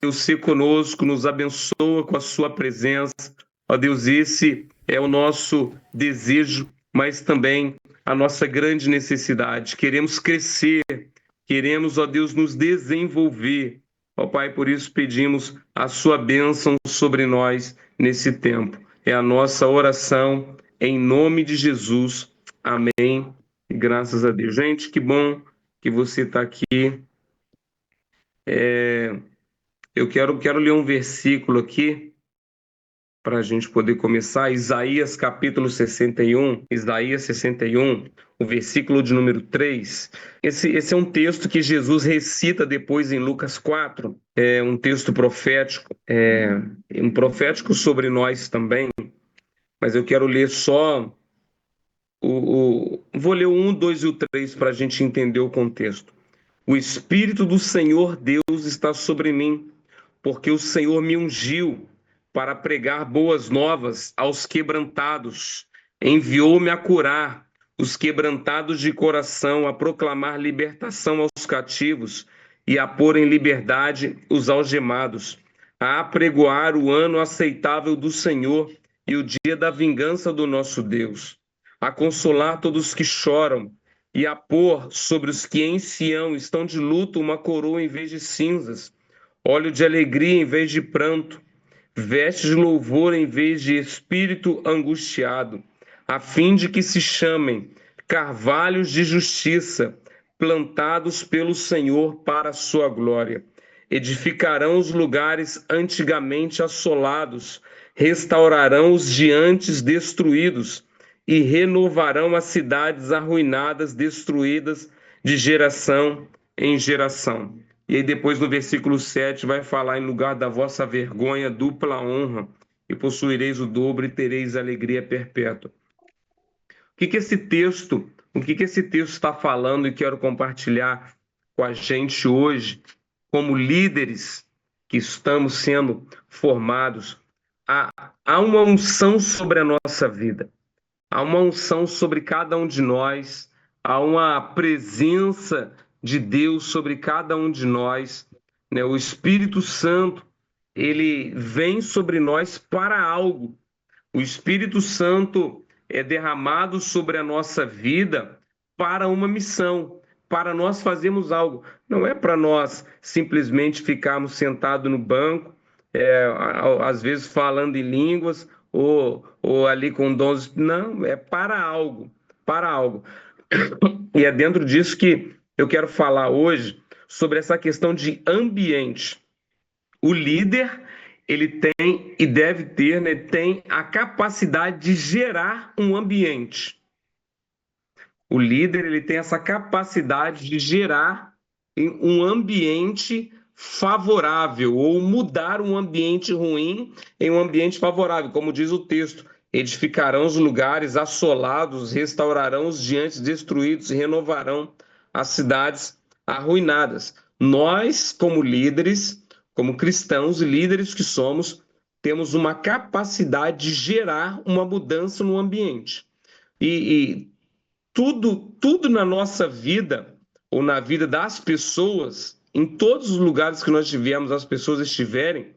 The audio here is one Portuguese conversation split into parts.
Deus, ser conosco, nos abençoa com a sua presença. Ó Deus, esse é o nosso desejo, mas também a nossa grande necessidade. Queremos crescer, queremos, ó Deus, nos desenvolver. Ó Pai, por isso pedimos a sua bênção sobre nós nesse tempo. É a nossa oração em nome de Jesus. Amém. E graças a Deus. Gente, que bom que você está aqui. Eu quero ler um versículo aqui para a gente poder começar. Isaías capítulo 61, Isaías 61, o versículo de número 3. Esse é um texto que Jesus recita depois em Lucas 4. É um texto profético, um profético sobre nós também, mas eu quero ler só vou ler o 1, 2 e o 3 para a gente entender o contexto. O Espírito do Senhor Deus está sobre mim, porque o Senhor me ungiu para pregar boas novas aos quebrantados. Enviou-me a curar os quebrantados de coração, a proclamar libertação aos cativos e a pôr em liberdade os algemados, a apregoar o ano aceitável do Senhor e o dia da vingança do nosso Deus, a consolar todos os que choram e a pôr sobre os que em Sião estão de luto uma coroa em vez de cinzas, óleo de alegria em vez de pranto, veste de louvor em vez de espírito angustiado, a fim de que se chamem carvalhos de justiça, plantados pelo Senhor para a sua glória. Edificarão os lugares antigamente assolados, restaurarão os de antes destruídos e renovarão as cidades arruinadas, destruídas de geração em geração. E aí depois no versículo 7 vai falar: em lugar da vossa vergonha, dupla honra, e possuireis o dobro e tereis alegria perpétua. O que esse texto está falando e quero compartilhar com a gente hoje, como líderes que estamos sendo formados? Há uma unção sobre a nossa vida. Há uma unção sobre cada um de nós, há uma presença de Deus sobre cada um de nós, né? O Espírito Santo, ele vem sobre nós para algo. O Espírito Santo é derramado sobre a nossa vida para uma missão, para nós fazermos algo. Não é para nós simplesmente ficarmos sentados no banco, às vezes falando em línguas ou ali com dons. Não, é para algo, para algo. E é dentro disso que eu quero falar hoje sobre essa questão de ambiente. O líder, ele tem e deve ter, né, tem a capacidade de gerar um ambiente. O líder, ele tem essa capacidade de gerar um ambiente favorável ou mudar um ambiente ruim em um ambiente favorável, como diz o texto: edificarão os lugares assolados, restaurarão os diantes destruídos e renovarão as cidades arruinadas. Nós, como líderes, como cristãos e líderes que somos, temos uma capacidade de gerar uma mudança no ambiente. E tudo na nossa vida, ou na vida das pessoas, em todos os lugares que nós estivermos, as pessoas estiverem,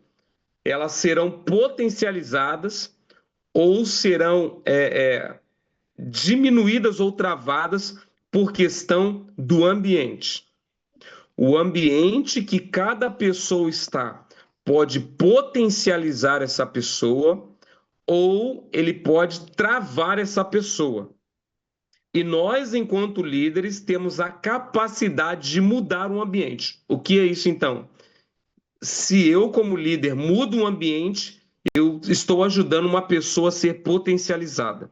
elas serão potencializadas ou serão diminuídas ou travadas por questão do ambiente. O ambiente que cada pessoa está pode potencializar essa pessoa ou ele pode travar essa pessoa. E nós, enquanto líderes, temos a capacidade de mudar o ambiente. O que é isso, então? Se eu, como líder, mudo um ambiente, eu estou ajudando uma pessoa a ser potencializada.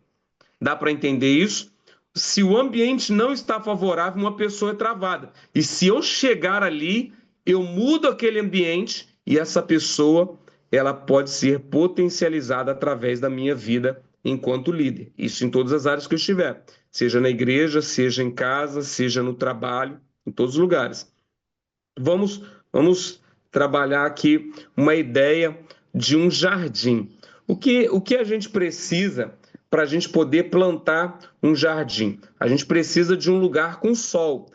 Dá para entender isso? Se o ambiente não está favorável, uma pessoa é travada. E se eu chegar ali, eu mudo aquele ambiente e essa pessoa, ela pode ser potencializada através da minha vida enquanto líder. Isso em todas as áreas que eu estiver. Seja na igreja, seja em casa, seja no trabalho, em todos os lugares. Vamos trabalhar aqui uma ideia de um jardim. O que a gente precisa para a gente poder plantar um jardim? A gente precisa de um lugar com sol.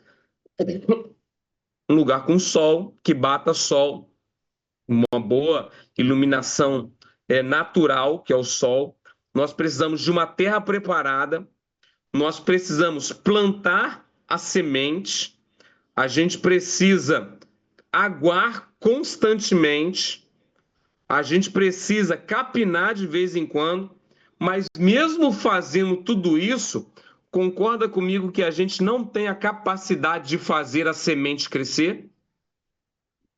Um lugar com sol, que bata sol. uma boa iluminação natural, que é o sol. Nós precisamos de uma terra preparada, nós precisamos plantar a semente, a gente precisa aguar constantemente, a gente precisa capinar de vez em quando, mas mesmo fazendo tudo isso, concorda comigo que a gente não tem a capacidade de fazer a semente crescer?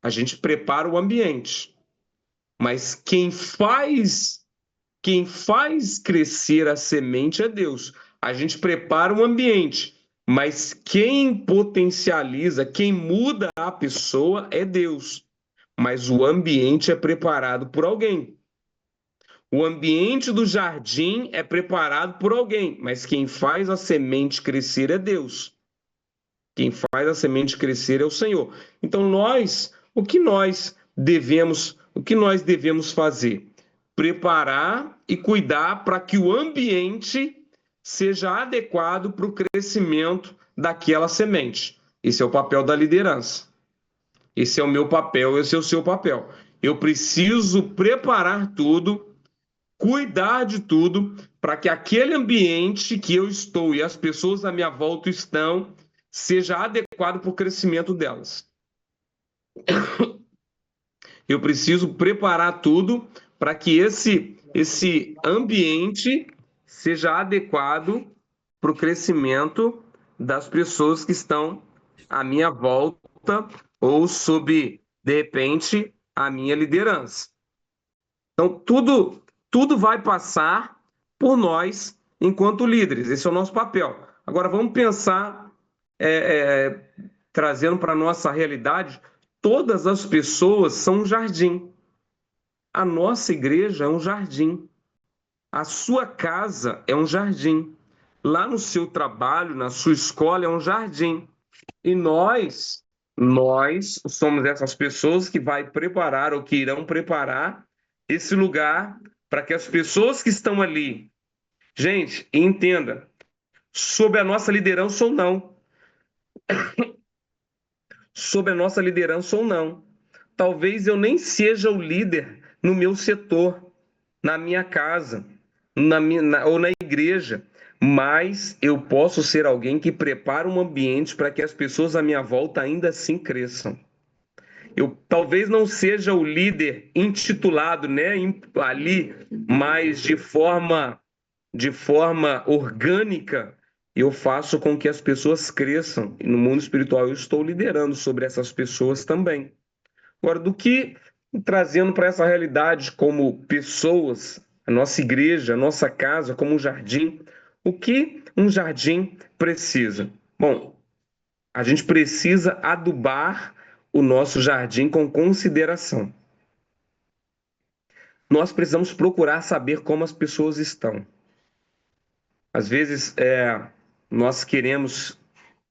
A gente prepara o ambiente, mas quem faz crescer a semente é Deus. A gente prepara um ambiente, mas quem potencializa, quem muda a pessoa é Deus. Mas o ambiente é preparado por alguém. O ambiente do jardim é preparado por alguém, mas quem faz a semente crescer é Deus. Quem faz a semente crescer é o Senhor. Então o que nós devemos fazer? Preparar e cuidar para que o ambiente seja adequado para o crescimento daquela semente. Esse é o papel da liderança. Esse é o meu papel, esse é o seu papel. Eu preciso preparar tudo, cuidar de tudo, para que aquele ambiente que eu estou e as pessoas à minha volta estão seja adequado para o crescimento delas. Eu preciso preparar tudo para que esse ambiente seja adequado para o crescimento das pessoas que estão à minha volta ou sob, de repente, a minha liderança. Então, tudo vai passar por nós enquanto líderes. Esse é o nosso papel. Agora, vamos pensar, trazendo para a nossa realidade, todas as pessoas são um jardim. A nossa igreja é um jardim. A sua casa é um jardim. Lá no seu trabalho, na sua escola, é um jardim. E nós somos essas pessoas que vai preparar ou que irão preparar esse lugar para que as pessoas que estão ali, gente, entenda, sob a nossa liderança ou não, sob a nossa liderança ou não. Talvez eu nem seja o líder no meu setor, na minha casa, ou na igreja, mas eu posso ser alguém que prepara um ambiente para que as pessoas à minha volta ainda assim cresçam. Eu talvez não seja o líder intitulado, né, ali, mas de forma orgânica, eu faço com que as pessoas cresçam. E no mundo espiritual eu estou liderando sobre essas pessoas também. Agora, do que trazendo para essa realidade como pessoas, a nossa igreja, a nossa casa, como um jardim, o que um jardim precisa? Bom, a gente precisa adubar o nosso jardim com consideração. Nós precisamos procurar saber como as pessoas estão. Às vezes, nós queremos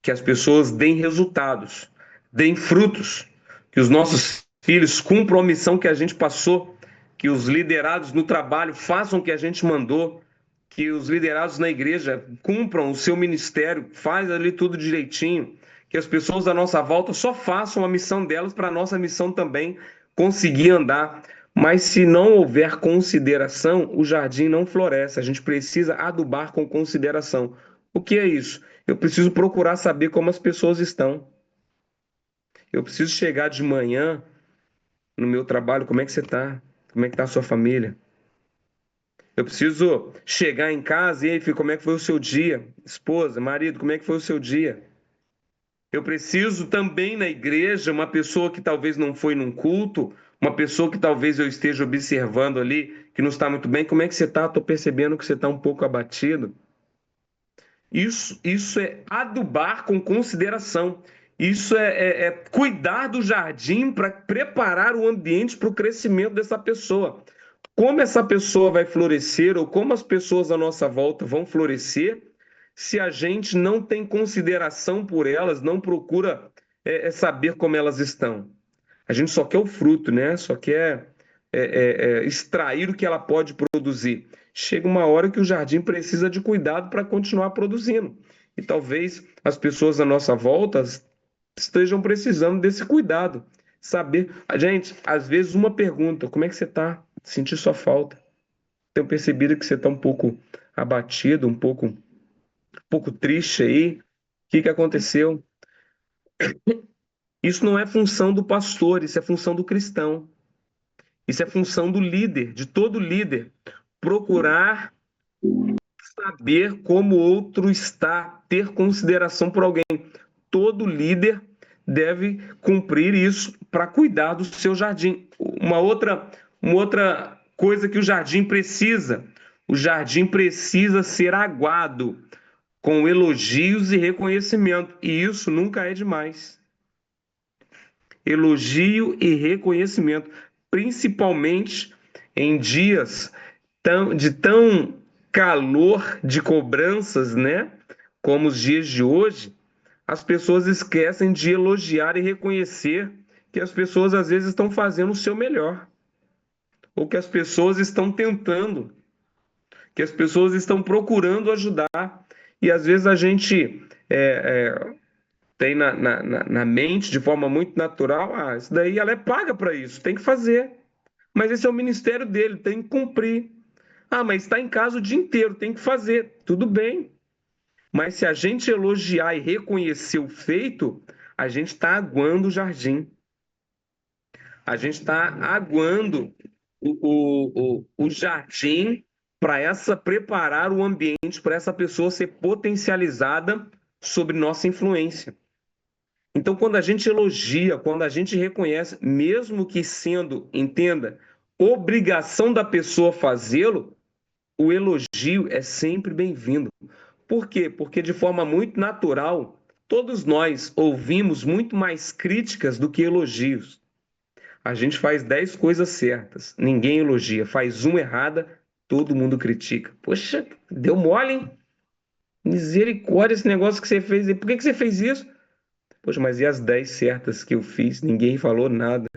que as pessoas deem resultados, deem frutos, que os nossos filhos cumpram a missão que a gente passou, que os liderados no trabalho façam o que a gente mandou, que os liderados na igreja cumpram o seu ministério, faz ali tudo direitinho, que as pessoas à nossa volta só façam a missão delas para a nossa missão também conseguir andar. Mas se não houver consideração, o jardim não floresce. A gente precisa adubar com consideração. O que é isso? Eu preciso procurar saber como as pessoas estão. Eu preciso chegar de manhã no meu trabalho, como é que você está? Como é que está a sua família? Eu preciso chegar em casa e aí, filho, como é que foi o seu dia? Esposa, marido, como é que foi o seu dia? Eu preciso também na igreja, uma pessoa que talvez não foi num culto, uma pessoa que talvez eu esteja observando ali, que não está muito bem, como é que você está? Estou percebendo que você está um pouco abatido. Isso é adubar com consideração. Isso é cuidar do jardim para preparar o ambiente para o crescimento dessa pessoa. Como essa pessoa vai florescer ou como as pessoas à nossa volta vão florescer se a gente não tem consideração por elas, não procura saber como elas estão. A gente só quer o fruto, né? Só quer extrair o que ela pode produzir. Chega uma hora que o jardim precisa de cuidado para continuar produzindo. E talvez as pessoas à nossa volta estejam precisando desse cuidado, Saber. Gente, às vezes uma pergunta, como é que você está? Senti sua falta. Tenho percebido que você está um pouco abatido, um pouco triste aí. O que que aconteceu? Isso não é função do pastor, isso é função do cristão. Isso é função do líder, de todo líder. Procurar saber como o outro está, ter consideração por alguém. Todo líder deve cumprir isso para cuidar do seu jardim. Uma outra coisa que o jardim precisa ser aguado com elogios e reconhecimento, e isso nunca é demais. Elogio e reconhecimento, principalmente em dias de tão calor de cobranças, né? Como os dias de hoje, as pessoas esquecem de elogiar e reconhecer que as pessoas às vezes estão fazendo o seu melhor, ou que as pessoas estão tentando, que as pessoas estão procurando ajudar. E às vezes a gente tem na mente, de forma muito natural, isso daí ela é paga para isso, tem que fazer. Mas esse é o ministério dele, tem que cumprir. Mas está em casa o dia inteiro, tem que fazer. Tudo bem. Mas se a gente elogiar e reconhecer o feito, a gente está aguando o jardim. A gente está aguando o jardim para preparar o ambiente para essa pessoa ser potencializada sobre nossa influência. Então, quando a gente elogia, quando a gente reconhece, mesmo que sendo, entenda, obrigação da pessoa fazê-lo, o elogio é sempre bem-vindo. Por quê? Porque de forma muito natural, todos nós ouvimos muito mais críticas do que elogios. A gente faz 10 coisas certas, ninguém elogia. Faz uma errada, todo mundo critica. Poxa, deu mole, hein? Misericórdia esse negócio que você fez. Por que você fez isso? Poxa, mas e as 10 certas que eu fiz? Ninguém falou nada.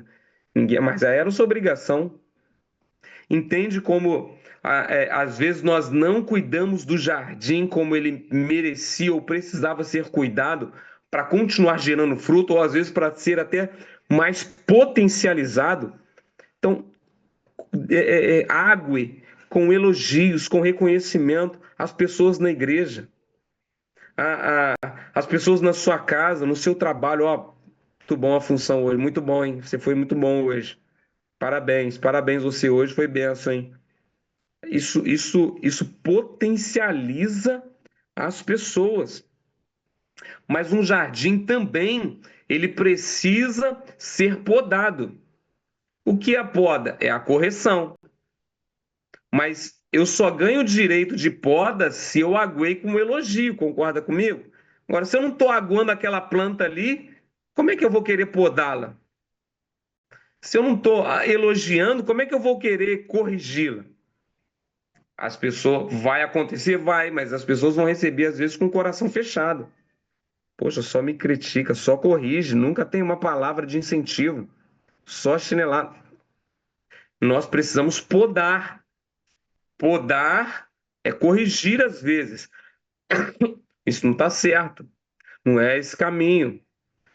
Mas era sua obrigação. Entende como às vezes nós não cuidamos do jardim como ele merecia ou precisava ser cuidado para continuar gerando fruto, ou às vezes para ser até mais potencializado. Então, águe com elogios, com reconhecimento às pessoas na igreja, às pessoas na sua casa, no seu trabalho. Muito bom a função hoje, muito bom, hein? Você foi muito bom hoje. Parabéns, parabéns você hoje, foi benção, hein? Isso potencializa as pessoas. Mas um jardim também, ele precisa ser podado. O que é a poda? É a correção. Mas eu só ganho direito de poda se eu aguei com um elogio, concorda comigo? Agora, se eu não estou aguando aquela planta ali, como é que eu vou querer podá-la? Se eu não estou elogiando, como é que eu vou querer corrigi-la? As pessoas, vai acontecer, vai, mas as pessoas vão receber às vezes com o coração fechado. Poxa, só me critica, só corrige, nunca tem uma palavra de incentivo, só chinelar. Nós precisamos podar. Podar é corrigir às vezes. Isso não está certo, não é esse caminho,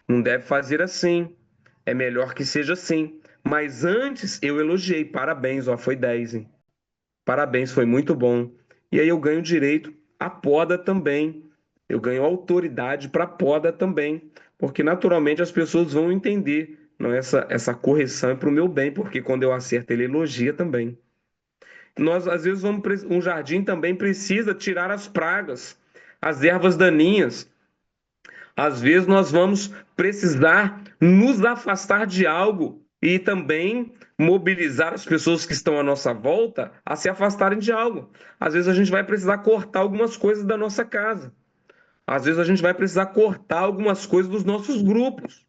não deve fazer assim. É melhor que seja assim. Mas antes eu elogiei, parabéns, foi 10, hein? Parabéns, foi muito bom. E aí eu ganho direito à poda também. Eu ganho autoridade para poda também. Porque naturalmente as pessoas vão entender. Não, essa correção é para o meu bem, porque quando eu acerto, ele elogia também. Nós, às vezes, um jardim também precisa tirar as pragas, as ervas daninhas. Às vezes nós vamos precisar nos afastar de algo e também mobilizar as pessoas que estão à nossa volta a se afastarem de algo. Às vezes a gente vai precisar cortar algumas coisas da nossa casa. Às vezes a gente vai precisar cortar algumas coisas dos nossos grupos,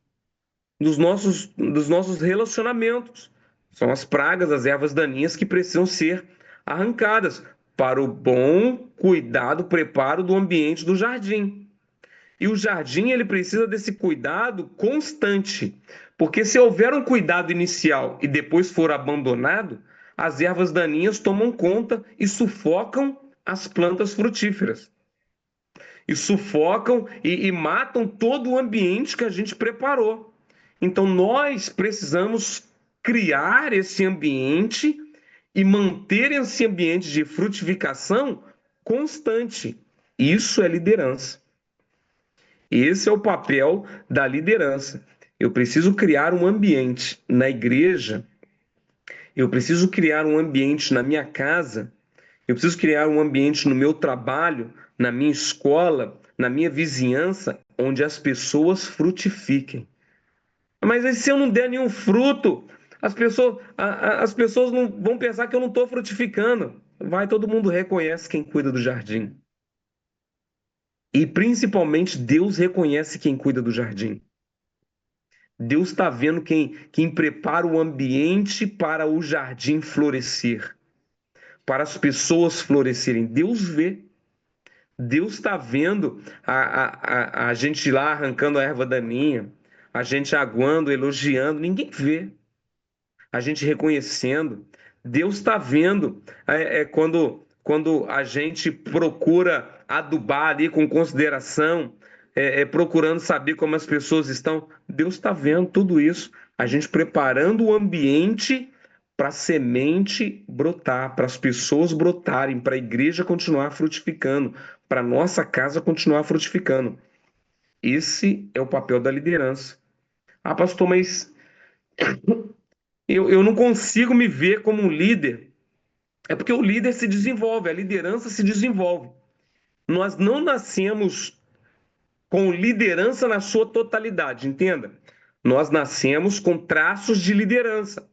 dos nossos relacionamentos. São as pragas, as ervas daninhas que precisam ser arrancadas para o bom cuidado, preparo do ambiente do jardim. E o jardim ele precisa desse cuidado constante, porque se houver um cuidado inicial e depois for abandonado, as ervas daninhas tomam conta e sufocam as plantas frutíferas. E sufocam e matam todo o ambiente que a gente preparou. Então, nós precisamos criar esse ambiente e manter esse ambiente de frutificação constante. Isso é liderança. Esse é o papel da liderança. Eu preciso criar um ambiente na igreja, eu preciso criar um ambiente na minha casa, eu preciso criar um ambiente no meu trabalho, na minha escola, na minha vizinhança, onde as pessoas frutifiquem. Mas aí, se eu não der nenhum fruto, as pessoas não vão pensar que eu não estou frutificando. Vai, todo mundo reconhece quem cuida do jardim. E principalmente Deus reconhece quem cuida do jardim. Deus está vendo quem prepara o ambiente para o jardim florescer, para as pessoas florescerem. Deus vê. Deus está vendo a gente lá arrancando a erva daninha, a gente aguando, elogiando. Ninguém vê. A gente reconhecendo. Deus está vendo quando a gente procura adubar ali com consideração, procurando saber como as pessoas estão. Deus está vendo tudo isso. A gente preparando o ambiente para a semente brotar, para as pessoas brotarem, para a igreja continuar frutificando, para a nossa casa continuar frutificando. Esse é o papel da liderança. Ah, pastor, mas eu não consigo me ver como um líder. É porque o líder se desenvolve, a liderança se desenvolve. Nós não nascemos com liderança na sua totalidade, entenda? Nós nascemos com traços de liderança.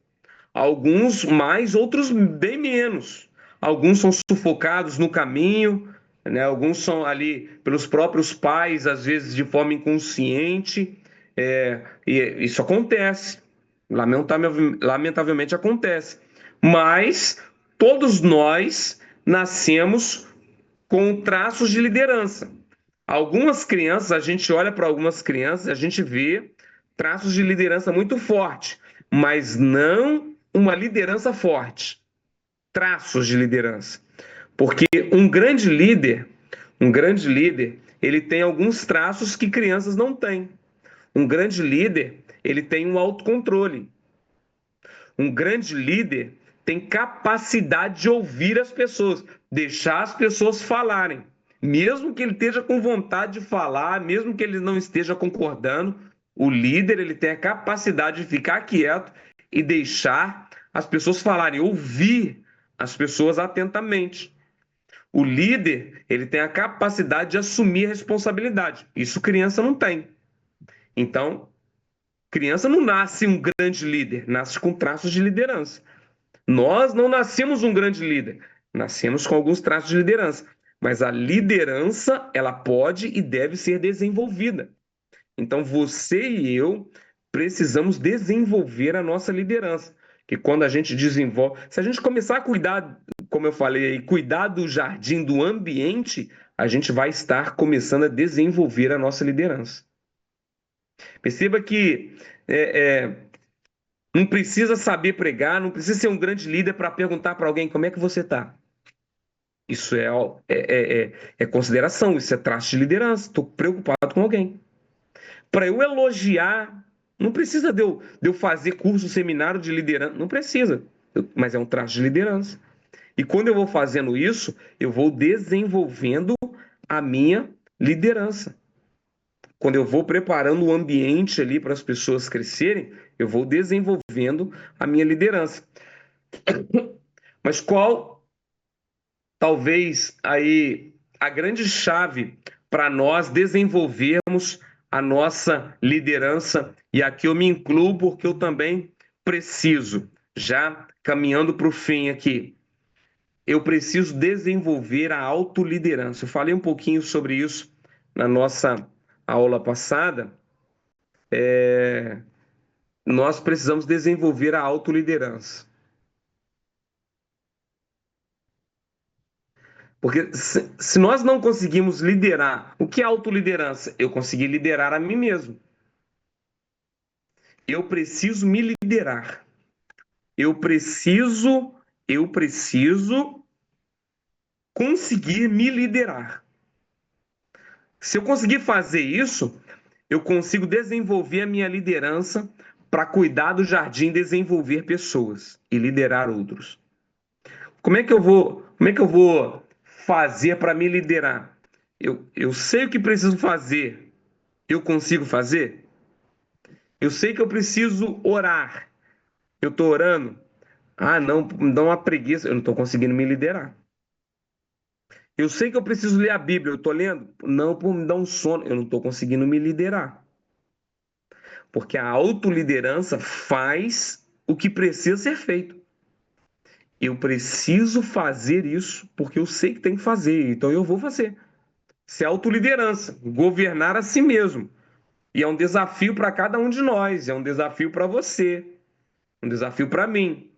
Alguns mais, outros bem menos. Alguns são sufocados no caminho, né? Alguns são ali pelos próprios pais, às vezes de forma inconsciente. E isso acontece. Lamentavelmente acontece. Mas todos nós nascemos com traços de liderança. Algumas crianças, a gente olha para algumas crianças, a gente vê traços de liderança muito forte, mas não uma liderança forte, traços de liderança. Porque um grande líder, ele tem alguns traços que crianças não têm. Um grande líder, ele tem um autocontrole. Um grande líder tem capacidade de ouvir as pessoas, deixar as pessoas falarem. Mesmo que ele esteja com vontade de falar, mesmo que ele não esteja concordando, o líder ele tem a capacidade de ficar quieto e deixar as pessoas falarem, ouvir as pessoas atentamente. O líder ele tem a capacidade de assumir a responsabilidade. Isso criança não tem. Então, criança não nasce um grande líder, nasce com traços de liderança. Nós não nascemos um grande líder, nascemos com alguns traços de liderança, mas a liderança ela pode e deve ser desenvolvida. Então você e eu precisamos desenvolver a nossa liderança, que quando a gente desenvolve, se a gente começar a cuidar, como eu falei aí, cuidar do jardim, do ambiente, a gente vai estar começando a desenvolver a nossa liderança. Perceba que é, é, não precisa saber pregar, não precisa ser um grande líder para perguntar para alguém como é que você está. Isso é consideração, isso é traço de liderança. Estou preocupado com alguém. Para eu elogiar, não precisa de eu fazer curso, seminário de liderança, não precisa, mas é um traço de liderança. E quando eu vou fazendo isso, eu vou desenvolvendo a minha liderança. Quando eu vou preparando o ambiente ali para as pessoas crescerem, eu vou desenvolvendo a minha liderança. Mas qual talvez aí a grande chave para nós desenvolvermos a nossa liderança? E aqui eu me incluo porque eu também preciso, já caminhando para o fim aqui, eu preciso desenvolver a autoliderança. Eu falei um pouquinho sobre isso na nossa aula passada. Nós precisamos desenvolver a autoliderança. Porque se nós não conseguimos liderar, o que é autoliderança? Eu conseguir liderar a mim mesmo. Eu preciso me liderar. Eu preciso conseguir me liderar. Se eu conseguir fazer isso, eu consigo desenvolver a minha liderança para cuidar do jardim, desenvolver pessoas e liderar outros. Como é que eu vou fazer para me liderar? Eu sei o que preciso fazer. Eu consigo fazer? Eu sei que eu preciso orar. Eu estou orando? Ah, não, me dá uma preguiça. Eu não estou conseguindo me liderar. Eu sei que eu preciso ler a Bíblia. Eu estou lendo? Não, pô, me dá um sono. Eu não estou conseguindo me liderar. Porque a autoliderança faz o que precisa ser feito. Eu preciso fazer isso porque eu sei que tem que fazer, então eu vou fazer. Isso é autoliderança, governar a si mesmo. E é um desafio para cada um de nós, é um desafio para você, um desafio para mim.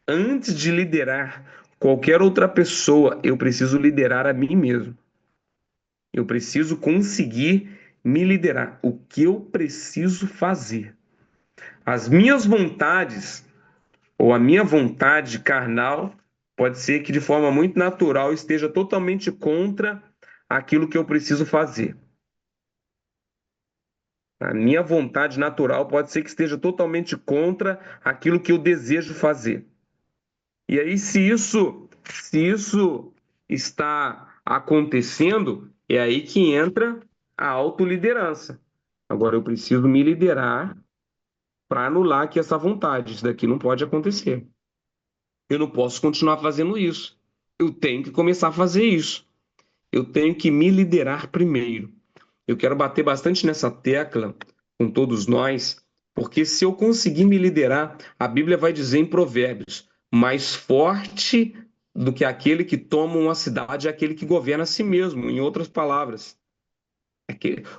Antes de liderar qualquer outra pessoa, eu preciso liderar a mim mesmo. Eu preciso conseguir me liderar. O que eu preciso fazer? As minhas vontades ou a minha vontade carnal pode ser que de forma muito natural esteja totalmente contra aquilo que eu preciso fazer. A minha vontade natural pode ser que esteja totalmente contra aquilo que eu desejo fazer. E aí, se isso está acontecendo, é aí que entra a autoliderança. Agora, eu preciso me liderar para anular aqui essa vontade. Isso daqui não pode acontecer. Eu não posso continuar fazendo isso. Eu tenho que começar a fazer isso. Eu tenho que me liderar primeiro. Eu quero bater bastante nessa tecla com todos nós, porque se eu conseguir me liderar, a Bíblia vai dizer em Provérbios: mais forte do que aquele que toma uma cidade é aquele que governa a si mesmo. Em outras palavras,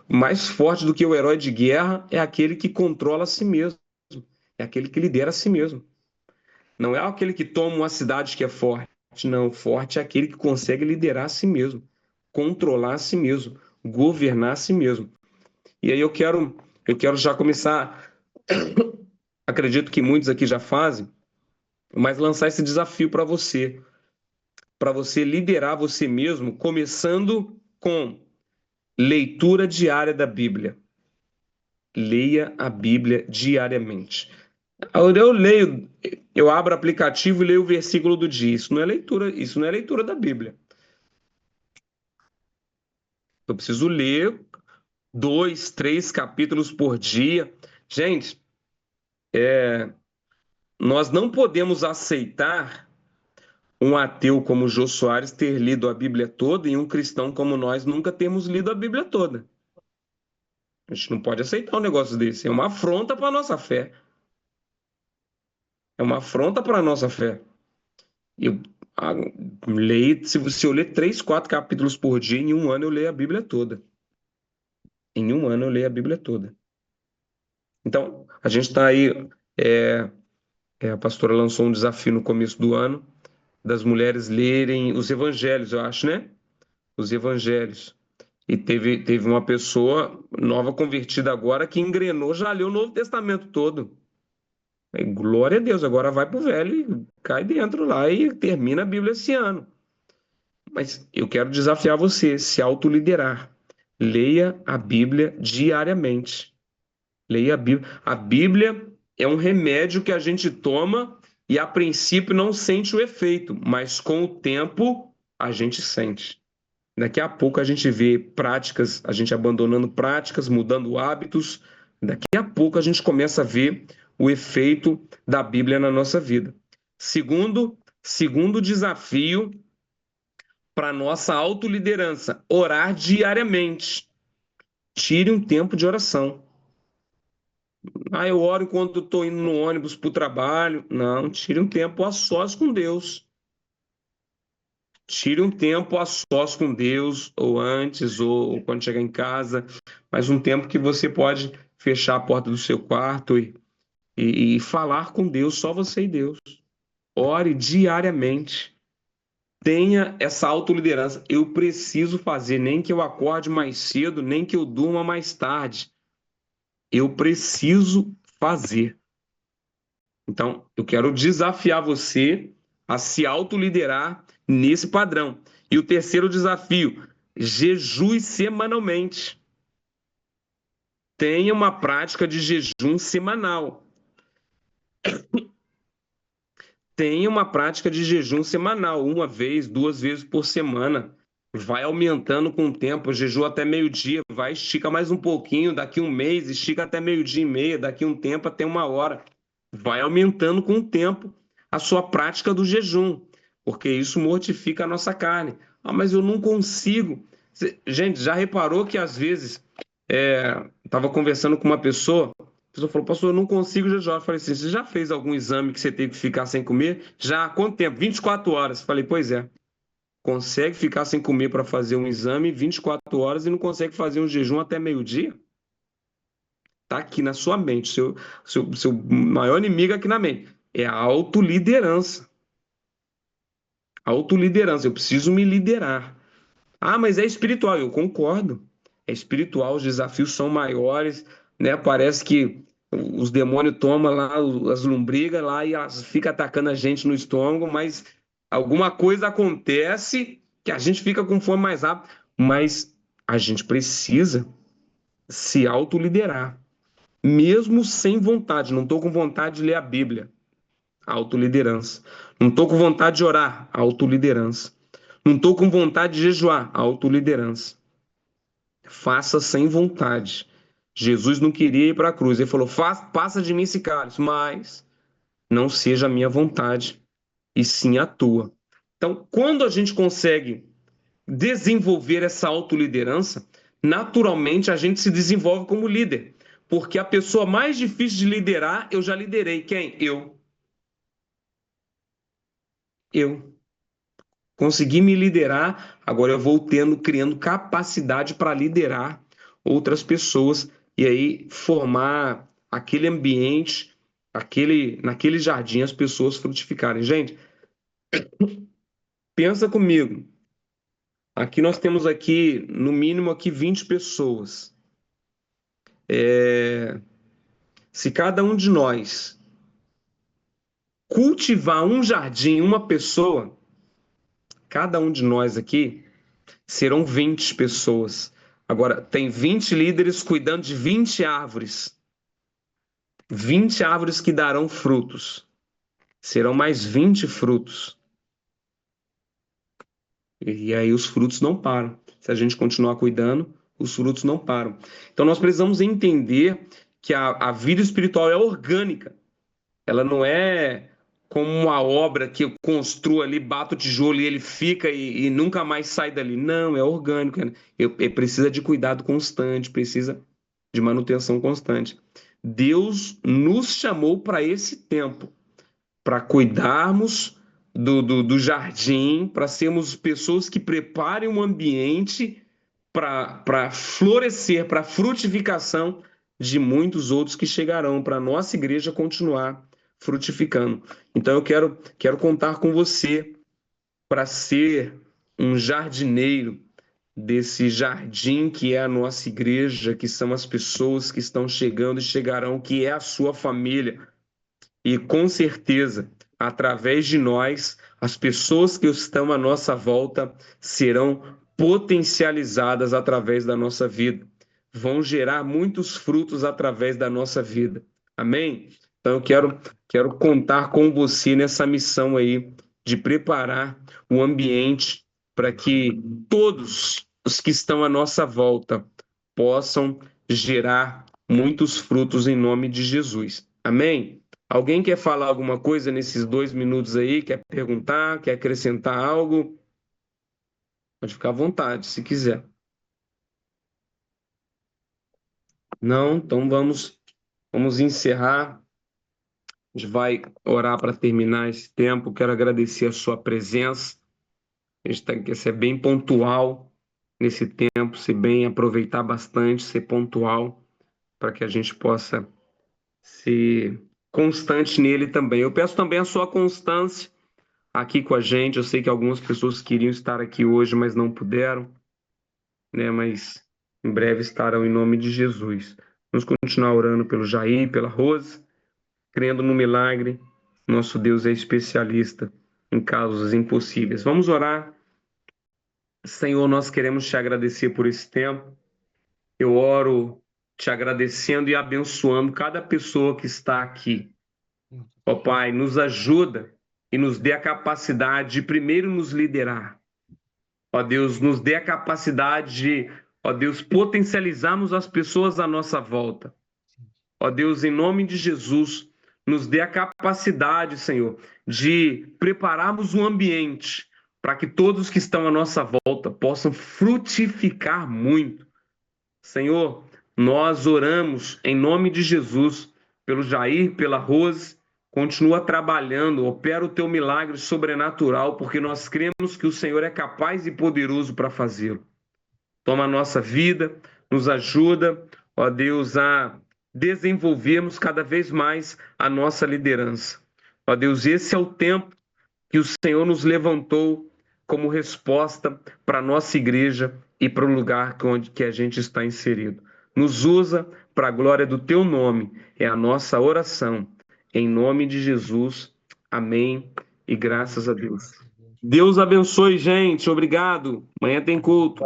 mais forte do que o herói de guerra é aquele que controla a si mesmo, é aquele que lidera a si mesmo. Não é aquele que toma uma cidade que é forte. Não, forte é aquele que consegue liderar a si mesmo, controlar a si mesmo, governar a si mesmo. E aí eu quero já começar, acredito que muitos aqui já fazem, mas lançar esse desafio para você liderar você mesmo, começando com leitura diária da Bíblia. Leia a Bíblia diariamente. Eu leio, eu abro o aplicativo e leio o versículo do dia. Isso não é leitura da Bíblia. Eu preciso ler 2, 3 capítulos por dia. Gente, nós não podemos aceitar um ateu como o Jô Soares ter lido a Bíblia toda e um cristão como nós nunca temos lido a Bíblia toda. A gente não pode aceitar um negócio desse. É uma afronta para a nossa fé. É uma afronta para a nossa fé. Eu ah, leio, se eu ler 3, 4 capítulos por dia, em um ano eu leio a Bíblia toda. Em um ano eu leio a Bíblia toda. Então, a gente está aí. é, a pastora lançou um desafio no começo do ano das mulheres lerem os evangelhos, eu acho, né? Os evangelhos. E teve uma pessoa nova convertida agora que engrenou, já leu o Novo Testamento todo. E, glória a Deus, agora vai pro velho e cai dentro lá e termina a Bíblia esse ano. Mas eu quero desafiar você, se autoliderar. Leia a Bíblia diariamente. Leia a Bíblia. A Bíblia é um remédio que a gente toma e a princípio não sente o efeito, mas com o tempo a gente sente. Daqui a pouco a gente vê práticas, a gente abandonando práticas, mudando hábitos. Daqui a pouco a gente começa a ver o efeito da Bíblia na nossa vida. Segundo desafio para nossa autoliderança, orar diariamente. Tire um tempo de oração. Ah, eu oro enquanto estou indo no ônibus para o trabalho. Não, tire um tempo a sós com Deus. Tire um tempo a sós com Deus, ou antes, ou quando chegar em casa, mas um tempo que você pode fechar a porta do seu quarto e falar com Deus, só você e Deus. Ore diariamente. Tenha essa autoliderança. Eu preciso fazer, nem que eu acorde mais cedo, nem que eu durma mais tarde. Eu preciso fazer. Então, eu quero desafiar você a se autoliderar nesse padrão. E o terceiro desafio, jejue semanalmente. tenha uma prática de jejum semanal. Tenha uma prática de jejum semanal, uma vez, duas vezes por semana. Vai aumentando com o tempo, jejum até meio-dia, vai, estica mais um pouquinho, daqui um mês, estica até meio-dia e meia, daqui um tempo até uma hora. Vai aumentando com o tempo a sua prática do jejum, porque isso mortifica a nossa carne. Ah, mas eu não consigo. Gente, já reparou que às vezes estava conversando com uma pessoa, a pessoa falou, pastor, eu não consigo jejuar. Eu falei assim, você já fez algum exame que você teve que ficar sem comer? Já, há quanto tempo? 24 horas. Eu falei, pois é. Consegue ficar sem comer para fazer um exame 24 horas e não consegue fazer um jejum até meio-dia? Está aqui na sua mente. Seu maior inimigo aqui na mente é a autoliderança. Autoliderança. Eu preciso me liderar. Ah, mas é espiritual. Eu concordo. É espiritual, os desafios são maiores, né? Parece que os demônios tomam lá as lombrigas lá e elas ficam atacando a gente no estômago, mas alguma coisa acontece que a gente fica com fome mais rápido. Mas a gente precisa se autoliderar, mesmo sem vontade. Não estou com vontade de ler a Bíblia. Autoliderança. Não estou com vontade de orar. Autoliderança. Não estou com vontade de jejuar. Autoliderança. Faça sem vontade. Jesus não queria ir para a cruz. Ele falou: passa de mim esse cálice, mas não seja a minha vontade, e sim a tua. Então, quando a gente consegue desenvolver essa autoliderança, naturalmente a gente se desenvolve como líder. Porque a pessoa mais difícil de liderar, eu já liderei. Quem? Eu. Eu. Consegui me liderar, agora eu vou criando capacidade para liderar outras pessoas e aí formar aquele ambiente, naquele jardim as pessoas frutificarem. Gente, pensa comigo. Aqui nós temos aqui, no mínimo aqui 20 pessoas. Se cada um de nós cultivar um jardim, uma pessoa, cada um de nós aqui serão 20 pessoas. Agora, tem 20 líderes cuidando de 20 árvores. 20 árvores que darão frutos. Serão mais 20 frutos. E aí os frutos não param. Se a gente continuar cuidando, os frutos não param. Então nós precisamos entender que a vida espiritual é orgânica. Ela não é como uma obra que eu construo ali, bato o tijolo e ele fica e nunca mais sai dali. Não, é orgânico. Precisa de cuidado constante, precisa de manutenção constante. Deus nos chamou para esse tempo, para cuidarmos do jardim, para sermos pessoas que preparem um ambiente para florescer, para a frutificação de muitos outros que chegarão, para a nossa igreja continuar frutificando. Então eu quero contar com você para ser um jardineiro desse jardim que é a nossa igreja, que são as pessoas que estão chegando e chegarão, que é a sua família. E com certeza, através de nós, as pessoas que estão à nossa volta serão potencializadas através da nossa vida. Vão gerar muitos frutos através da nossa vida. Amém? Então eu quero contar com você nessa missão aí de preparar o ambiente para que todos os que estão à nossa volta possam gerar muitos frutos em nome de Jesus. Amém? Alguém quer falar alguma coisa nesses 2 minutos aí? Quer perguntar? Quer acrescentar algo? Pode ficar à vontade, se quiser. Não? Então vamos encerrar. A gente vai orar para terminar esse tempo. Quero agradecer a sua presença. A gente quer ser bem pontual nesse tempo, ser bem, aproveitar bastante, ser pontual, para que a gente possa ser constante nele também. Eu peço também a sua constância aqui com a gente. Eu sei que algumas pessoas queriam estar aqui hoje, mas não puderam, né? Mas em breve estarão em nome de Jesus. Vamos continuar orando pelo Jair, pela Rose, crendo no milagre. Nosso Deus é especialista em casos impossíveis. Vamos orar. Senhor, nós queremos te agradecer por esse tempo. Eu oro te agradecendo e abençoando cada pessoa que está aqui. Ó Pai, nos ajuda e nos dê a capacidade de primeiro nos liderar. Ó Deus, nos dê a capacidade de, ó Deus, potencializarmos as pessoas à nossa volta. Ó Deus, em nome de Jesus, nos dê a capacidade, Senhor, de prepararmos um ambiente para que todos que estão à nossa volta possam frutificar muito. Senhor, nós oramos em nome de Jesus pelo Jair, pela Rose. Continua trabalhando, opera o teu milagre sobrenatural, porque nós cremos que o Senhor é capaz e poderoso para fazê-lo. Toma a nossa vida, nos ajuda, ó Deus, a desenvolvermos cada vez mais a nossa liderança. Ó Deus, esse é o tempo que o Senhor nos levantou como resposta para a nossa igreja e para o lugar onde que a gente está inserido. Nos usa para a glória do teu nome, é a nossa oração. Em nome de Jesus, amém e graças a Deus. Deus abençoe, gente. Obrigado. Amanhã tem culto.